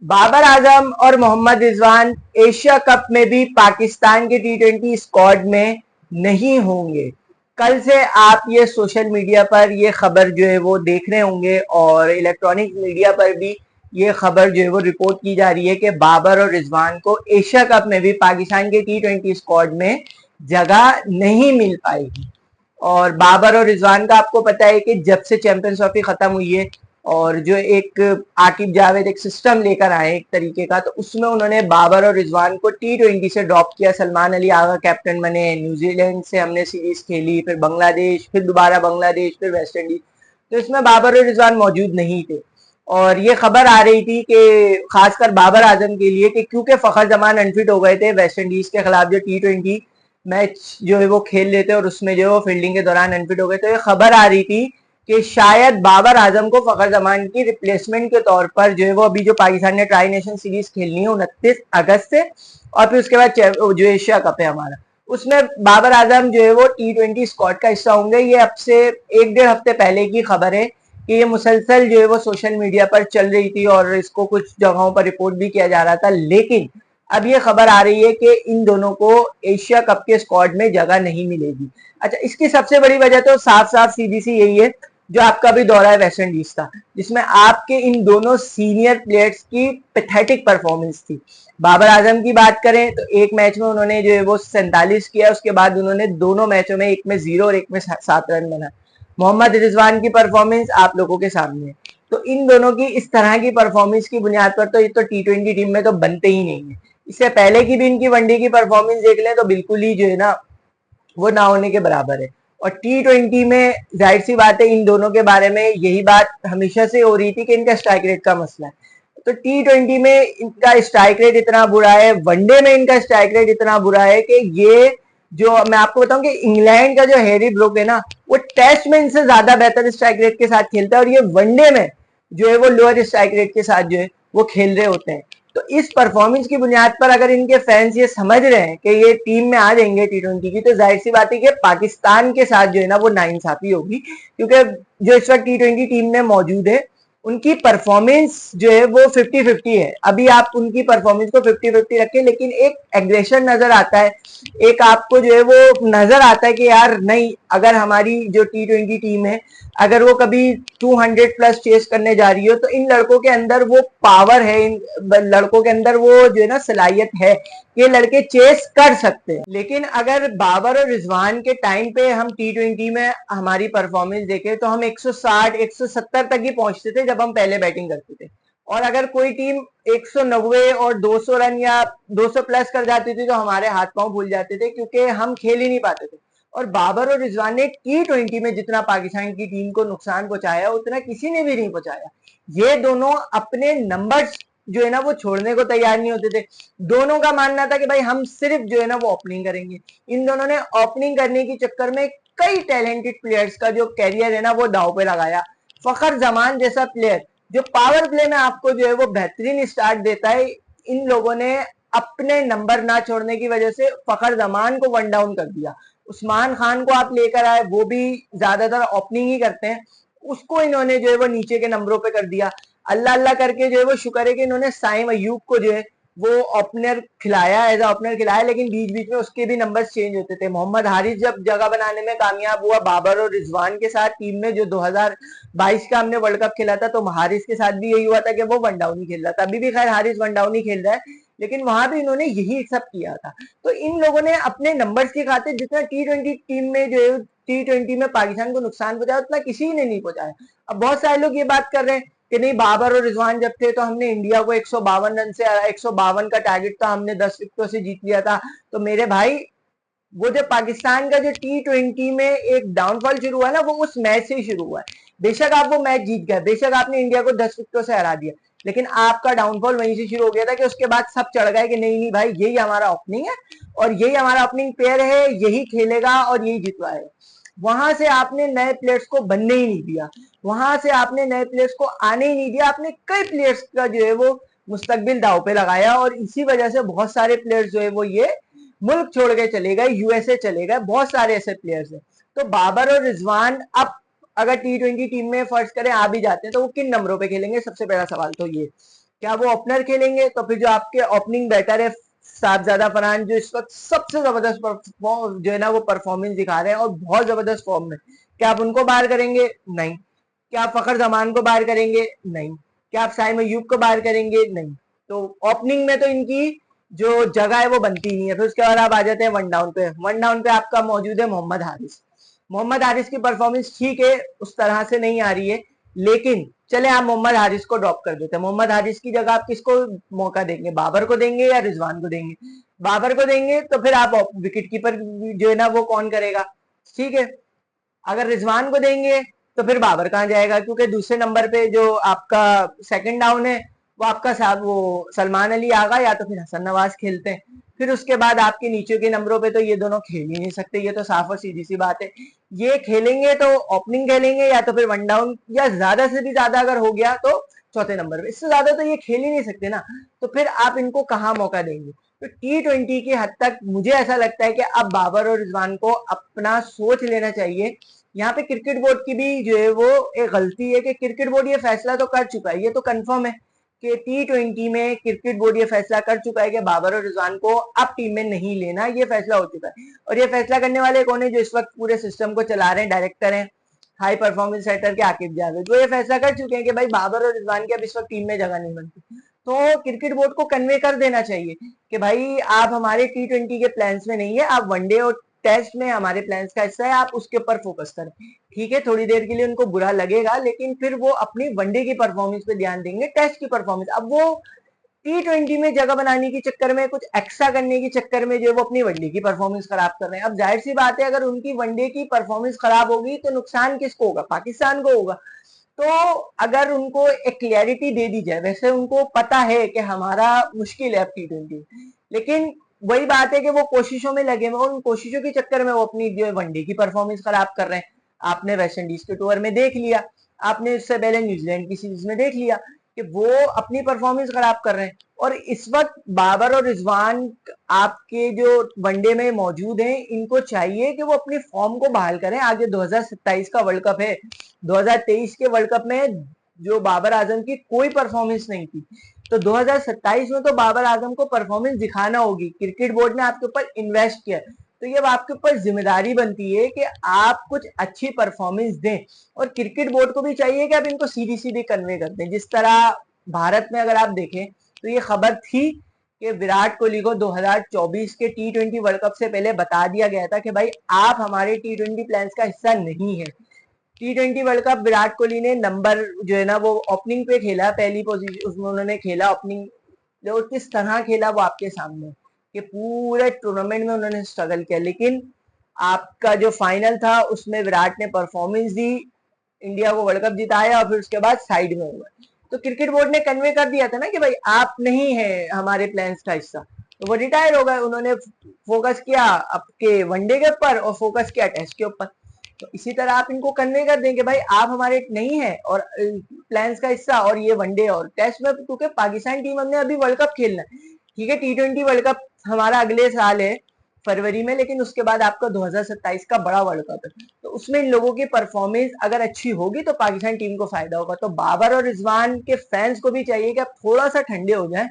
बाबर आजम और Mohammad Rizwan Asia cup में भी पाकिस्तान के टी20 स्क्वाड में नहीं होंगे। कल से आप ये सोशल मीडिया पर ये खबर जो है वो देख रहे होंगे और इलेक्ट्रॉनिक मीडिया पर भी ये खबर जो है वो रिपोर्ट की जा रही है कि बाबर और रिजवान को एशिया कप में भी पाकिस्तान के टी20 स्क्वाड में जगह नहीं मिल पाएगी। और बाबर और रिजवान का आपको पता है कि जब से चैंपियंस ट्रॉफी खत्म हुई है और जो एक आकिब जावेद एक सिस्टम लेकर आए एक तरीके का, तो उसमें उन्होंने बाबर और रिजवान को टी20 से ड्रॉप किया। सलमान अली आगा कैप्टन बने, न्यूजीलैंड से हमने सीरीज खेली, फिर बांग्लादेश, फिर दोबारा बांग्लादेश, फिर वेस्ट इंडीज, तो इसमें बाबर और रिजवान मौजूद नहीं थे। और ये खबर आ रही थी कि खासकर बाबर आजम के लिए कि क्योंकि फखर जमान अनफिट हो गए थे वेस्ट इंडीज के खिलाफ जो टी20 मैच जो है वो खेल लेते और उसमें जो है वो फील्डिंग के दौरान अनफिट हो गए, तो ये खबर आ रही थी कि शायद बाबर आजम को फखर जमान की रिप्लेसमेंट के तौर पर जो है वो अभी जो पाकिस्तान ने ट्राई नेशन सीरीज खेलनी है 29 अगस्त से, और फिर उसके बाद जो एशिया कप है हमारा, उसमें बाबर आजम जो है वो टी20 स्क्वाड का हिस्सा होंगे। ये अब से 1-1.5 हफ्ते पहले की खबर है कि ये मुसलसल जो है वो सोशल मीडिया पर चल रही थी और इसको कुछ जगहों पर रिपोर्ट भी किया जा रहा था, लेकिन अब ये खबर आ रही है कि इन दोनों को एशिया कप के स्क्वाड में जगह नहीं मिलेगी। अच्छा, इसकी सबसे बड़ी वजह तो साफ साफ सीधी सी यही है, जो आपका भी दौरा है वेस्ट इंडीज का, जिसमें आपके इन दोनों सीनियर प्लेयर्स की पैथेटिक परफॉर्मेंस थी। बाबर आजम की बात करें तो एक मैच में उन्होंने जो है वो 47 किया, उसके बाद उन्होंने दोनों मैचों में, एक में 0 और एक में 7 रन बना। मोहम्मद रिजवान की परफॉर्मेंस आप लोगों के सामने है। तो इन दोनों की इस तरह की परफॉर्मेंस की बुनियाद पर तो ये तो टी20 टीम में तो बनते ही नहीं है। इससे पहले की भी इनकी वनडे की परफॉर्मेंस देख लें तो बिल्कुल ही जो है ना वो ना होने के बराबर है। और टी20 में जाहिर सी बात है इन दोनों के बारे में यही बात हमेशा से हो रही थी कि इनका स्ट्राइक रेट का मसला है। तो टी20 में इनका स्ट्राइक रेट इतना बुरा है, वनडे में इनका स्ट्राइक रेट इतना बुरा है कि ये जो मैं आपको बताऊं कि इंग्लैंड का जो हैरी ब्रूक है ना, वो टेस्ट में इनसे ज्यादा बेहतर स्ट्राइक रेट के साथ खेलता है और ये वनडे में जो है वो लोअर स्ट्राइक रेट के साथ जो है वो खेल रहे होते हैं। तो इस परफॉर्मेंस की बुनियाद पर अगर इनके फैंस ये समझ रहे हैं कि ये टीम में आ जाएंगे टी20 की, तो जाहिर सी बात है कि पाकिस्तान के साथ जो है ना वो नाइंसाफी होगी, क्योंकि जो इस वक्त टी20 टीम में मौजूद है उनकी परफॉर्मेंस जो है वो 50-50 है। अभी आप उनकी परफॉर्मेंस को 50-50 रखें, लेकिन एक एग्रेशन नजर आता है, एक आपको जो है वो नजर आता है कि यार नहीं, अगर हमारी जो टी20 टीम है अगर वो कभी 200 प्लस चेस करने जा रही हो तो इन लड़कों के अंदर वो पावर है, इन लड़कों के अंदर वो जो है ना सलाहियत है, ये लड़के चेस कर सकते हैं। लेकिन अगर बाबर और रिजवान के टाइम पे हम टी20 में हमारी परफॉर्मेंस देखें तो हम 160 170 तक ही पहुंचते थे जब हम पहले बैटिंग करते थे, और अगर कोई टीम 190 और 200 रन या 200 प्लस कर जाती थी तो हमारे हाथ पांव भूल जाते थे, क्योंकि हम खेल ही नहीं पाते थे। और बाबर और रिजवान ने टी20 में जितना पाकिस्तान की टीम को नुकसान पहुंचाया उतना किसी ने भी नहीं पहुंचाया। ये दोनों अपने नंबर्स जो है ना वो छोड़ने को तैयार नहीं होते थे। दोनों का मानना था कि भाई हम सिर्फ जो है ना वो ओपनिंग करेंगे। इन दोनों ने ओपनिंग करने के चक्कर में कई टैलेंटेड प्लेयर्स का जो कैरियर है ना वो दाव पे लगाया। फखर जमान जैसा प्लेयर जो पावर प्ले में आपको जो है वो बेहतरीन स्टार्ट देता है, इन लोगों ने अपने नंबर ना छोड़ने की वजह से फखर जमान को वन डाउन कर दिया। उस्मान खान को आप लेकर आए, वो भी ज्यादातर ओपनिंग ही करते हैं, उसको इन्होंने जो है वो नीचे के नंबरों पे कर दिया। अल्लाह अल्लाह करके जो है वो शुक्र है कि इन्होंने साइम अयूब को जो है वो ओपनर खिलाया, एज ओपनर खिलाया, लेकिन बीच बीच में उसके भी नंबर्स चेंज होते थे। मोहम्मद हारिस जब जगह बनाने में कामयाब हुआ बाबर और रिजवान के साथ टीम में, जो 2022 का हमने वर्ल्ड कप खेला था, तो हारिस के साथ भी यही हुआ था कि वो वन डाउन ही खेल रहा था। अभी भी खैर हारिस वन डाउन ही खेल रहा है, लेकिन वहां भी इन्होंने यही सब किया था। तो इन लोगों ने अपने नंबर्स की खातिर जितना टी20 टीम में जो है टी20 में पाकिस्तान को नुकसान पहुंचाया उतना किसी ने नहीं पहुंचाया। अब बहुत सारे लोग ये बात कर रहे हैं कि नहीं, बाबर और रिजवान जब थे तो हमने इंडिया को 152 रन से 152 का टारगेट था, हमने 10 विकेटों से जीत लिया था। तो मेरे भाई, वो जो पाकिस्तान का जो टी20 में एक डाउनफॉल शुरू हुआ ना, वो उस मैच से ही शुरू हुआ है। बेशक आप वो मैच जीत गए, बेशक आपने इंडिया को 10 विकेटों से हरा दिया, लेकिन आपका डाउनफॉल वहीं से शुरू हो गया था कि उसके बाद सब चढ़ गए कि नहीं नहीं भाई, यही हमारा ओपनिंग है और यही हमारा ओपनिंग पेयर है, यही खेलेगा और यही जितवाएगा। वहां से आपने नए प्लेयर्स को बनने ही नहीं दिया, वहां से आपने नए प्लेयर्स को आने ही नहीं दिया, आपने कई प्लेयर्स का जो है वो मुस्तकबिल दाव पे लगाया, और इसी वजह से बहुत सारे प्लेयर्स जो है वो ये मुल्क छोड़ के चले गए, यूएसए चले गए, बहुत सारे ऐसे प्लेयर्स हैं। तो बाबर और रिजवान अब अगर टी20 टीम में फर्ज करें आ भी जाते हैं तो वो किन नंबरों पे खेलेंगे? सबसे पहला सवाल तो ये क्या वो ओपनर खेलेंगे? तो फिर जो आपके ओपनिंग बैटर है साहबजादा फरहान, जो इस वक्त सबसे जबरदस्त जो है ना वो परफॉर्मेंस दिखा रहे हैं और बहुत जबरदस्त फॉर्म में, क्या आप उनको बाहर करेंगे? नहीं। क्या आप फखर जमान को बाहर करेंगे? नहीं। क्या आप साइम अयूब को बाहर करेंगे? नहीं। तो ओपनिंग में तो इनकी जो जगह है वो बनती नहीं है। फिर उसके बाद आप आ जाते हैं वन डाउन पे। वन डाउन पे आपका मौजूद है मोहम्मद हारिस। मोहम्मद हारिस की परफॉर्मेंस ठीक है, उस तरह से नहीं आ रही है, लेकिन चले आप मोहम्मद हारिस को ड्रॉप कर देते हैं। मोहम्मद हारिस की जगह आप किसको मौका देंगे? बाबर को देंगे या रिजवान को देंगे? बाबर को देंगे तो फिर आप विकेट कीपर जो है ना वो कौन करेगा? ठीक है। अगर रिजवान को देंगे तो फिर बाबर कहाँ जाएगा? क्योंकि दूसरे नंबर पे जो आपका सेकंड डाउन है वो आपका साहब वो सलमान अली आगा या तो फिर हसन नवाज खेलते हैं। फिर उसके बाद आपके नीचे के नंबरों पे तो ये दोनों खेल ही नहीं सकते, ये तो साफ और सीधी सी बात है। ये खेलेंगे तो ओपनिंग खेलेंगे या तो फिर वन डाउन, या ज्यादा से भी ज्यादा अगर हो गया तो चौथे नंबर पे। इससे ज्यादा तो ये खेल ही नहीं सकते ना। तो फिर आप इनको कहाँ मौका देंगे? तो T20 की हद तक मुझे ऐसा लगता है कि अब बाबर और रिजवान को अपना सोच लेना चाहिए। यहाँ पे क्रिकेट बोर्ड की भी जो है वो एक गलती है कि क्रिकेट बोर्ड ये फैसला तो कर चुका है, ये तो कंफर्म है कि T20 में क्रिकेट बोर्ड ये फैसला कर चुका है कि बाबर और रिजवान को अब टीम में नहीं लेना, ये फैसला हो चुका है। और ये फैसला करने वाले कौन है? जो इस वक्त पूरे सिस्टम को चला रहे हैं, डायरेक्टर हैं हाई परफॉर्मेंस सेटर के आकिब जावेद, जो ये फैसला कर चुके हैं कि भाई बाबर और रिजवान की अब इस वक्त टीम में जगह नहीं बनती। तो क्रिकेट बोर्ड को कन्वे कर देना चाहिए कि भाई आप हमारे T20 के प्लान्स में नहीं है, आप वनडे और टेस्ट में हमारे प्लान्स का हिस्सा है, आप उसके ऊपर फोकस करें। ठीक है, थोड़ी देर के लिए उनको बुरा लगेगा, लेकिन फिर वो अपनी वनडे की परफॉर्मेंस पे ध्यान देंगे, टेस्ट की परफॉर्मेंस। अब वो T20 में जगह बनाने के चक्कर में, कुछ एक्स्ट्रा करने के चक्कर में जो है वो अपनी वनडे की परफॉर्मेंस खराब कर रहे हैं। अब जाहिर सी बात है, अगर उनकी वनडे की परफॉर्मेंस खराब होगी तो नुकसान किसको होगा? पाकिस्तान को होगा। तो अगर उनको एक क्लैरिटी दे दी जाए, वैसे उनको पता है कि हमारा मुश्किल है अब T20, लेकिन वही बात है कि वो कोशिशों में लगे हुए, उन कोशिशों के चक्कर में वो अपनी जो वनडे की परफॉर्मेंस खराब कर रहे हैं। आपने वेस्ट इंडीज के टूर में देख लिया, आपने इससे पहले न्यूजीलैंड की सीरीज में देख लिया कि वो अपनी परफॉर्मेंस खराब कर रहे हैं। और इस वक्त बाबर और रिजवान आपके जो वनडे में मौजूद हैं, इनको चाहिए कि वो अपनी फॉर्म को बहाल करें। आगे 2027 का वर्ल्ड कप है, 2023 के वर्ल्ड कप में जो बाबर आजम की कोई परफॉर्मेंस नहीं थी, तो 2027 में तो बाबर आजम को परफॉर्मेंस दिखाना होगी। क्रिकेट बोर्ड ने आपके ऊपर इन्वेस्ट किया, तो ये अब आपके ऊपर जिम्मेदारी बनती है कि आप कुछ अच्छी परफॉर्मेंस दें। और क्रिकेट बोर्ड को भी चाहिए कि आप इनको सीधी सीधी कन्वे कर दें। जिस तरह भारत में अगर आप देखें तो ये खबर थी कि विराट कोहली को 2024 के T20 वर्ल्ड कप से पहले बता दिया गया था कि भाई आप हमारे T20 प्लान्स का हिस्सा नहीं है। T20 world cup Virat Kohli ने नंबर जो है ना वो ओपनिंग पे खेला, पहली पोजीशन उसमें उन्होंने खेला ओपनिंग। जो किस तरह खेला वो आपके सामने कि पूरे टूर्नामेंट में उन्होंने स्ट्रगल किया, लेकिन आपका जो फाइनल था उसमें विराट ने परफॉर्मेंस दी, इंडिया को वर्ल्ड कप जिताया और फिर उसके बाद साइड में हुआ। तो क्रिकेट बोर्ड ने कन्वे कर दिया था ना कि भाई आप नहीं है हमारे प्लान्स का हिस्सा, तो वो रिटायर हो गए। उन्होंने फोकस किया आपके वनडे के ऊपर और फोकस किया टेस्ट के ऊपर। तो इसी तरह आप इनको कन्वे कर देंगे भाई आप हमारे नहीं है और प्लान्स का हिस्सा, और ये वनडे और टेस्ट में, क्योंकि पाकिस्तान टीम हमने अभी वर्ल्ड कप खेलना है। ठीक है, T20 वर्ल्ड कप हमारा अगले साल है फरवरी में, लेकिन उसके बाद आपका 2027 का बड़ा वर्ल्ड कप है, तो उसमें इन लोगों की परफॉर्मेंस अगर अच्छी होगी तो पाकिस्तान टीम को फायदा होगा। तो बाबर और रिजवान के फैंस को भी चाहिए कि आप थोड़ा सा ठंडे हो जाएं।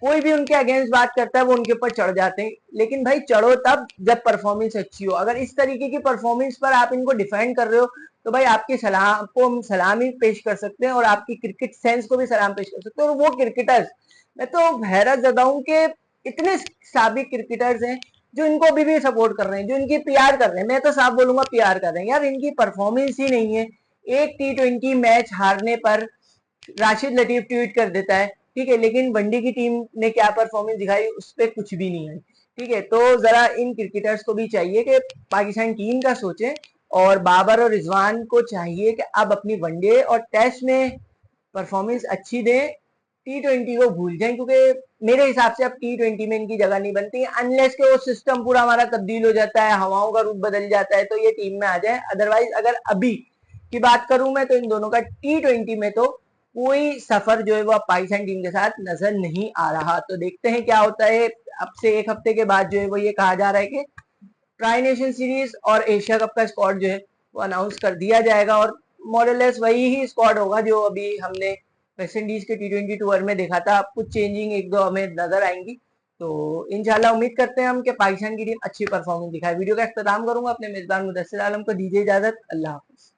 कोई भी उनके अगेंस्ट बात करता है वो उनके ऊपर चढ़ जाते हैं, लेकिन भाई चढ़ो तब जब परफॉर्मेंस अच्छी हो। अगर इस तरीके की परफॉर्मेंस पर आप इनको डिफेंड कर रहे हो तो भाई आपकी सलाम को हम सलामी पेश कर सकते हैं और आपकी क्रिकेट सेंस को भी सलाम पेश कर सकते हैं। और वो क्रिकेटर्स, मैं तो हैरत ज़दा हूं कि इतने साबिक क्रिकेटर्स हैं जो इनको अभी भी सपोर्ट कर रहे हैं, जो इनकी पीआर कर रहे हैं। मैं तो साफ बोलूंगा पीआर कर रहे हैं यार, इनकी परफॉर्मेंस ही नहीं है। एक T20 मैच हारने पर राशिद लतीफ ट्वीट कर देता है, ठीक है, लेकिन वनडे की टीम ने क्या परफॉर्मेंस दिखाई उस पर कुछ भी नहीं है। ठीक है, तो जरा इन क्रिकेटर्स को भी चाहिए कि पाकिस्तान टीम का सोचें, और बाबर और रिजवान को चाहिए कि अब अपनी वनडे और टेस्ट में परफॉर्मेंस अच्छी दें, T20 को भूल जाएं, क्योंकि मेरे हिसाब से अब T20 में इनकी जगह नहीं बनती, अनलेस के वो सिस्टम पूरा हमारा तब्दील हो जाता है, हवाओं का रूप बदल जाता है, तो ये टीम में आ जाए। अदरवाइज अगर अभी की बात करूं मैं तो इन दोनों का T20 में तो कोई सफर जो है वो पाकिस्तान टीम के साथ नजर नहीं आ रहा। तो देखते हैं क्या होता है। अब से एक हफ्ते के बाद जो है वो ये कहा जा रहा है कि ट्राई नेशन सीरीज और एशिया कप का स्क्वाड जो है वो अनाउंस कर दिया जाएगा, और मोरलेस वही ही स्क्वाड होगा जो अभी हमने वेस्ट इंडीज के T20 टूर में देखा था, कुछ चेंजिंग एक दो हमें नजर आएंगी। तो इंशाल्लाह उम्मीद करते हैं हम कि पाकिस्तान की टीम अच्छी परफॉर्मेंस दिखाए। वीडियो का इख्तिताम करूंगा, अपने मेजबान मुदस्सिर आलम को दीजिए इजाजत। अल्लाह हाफिज।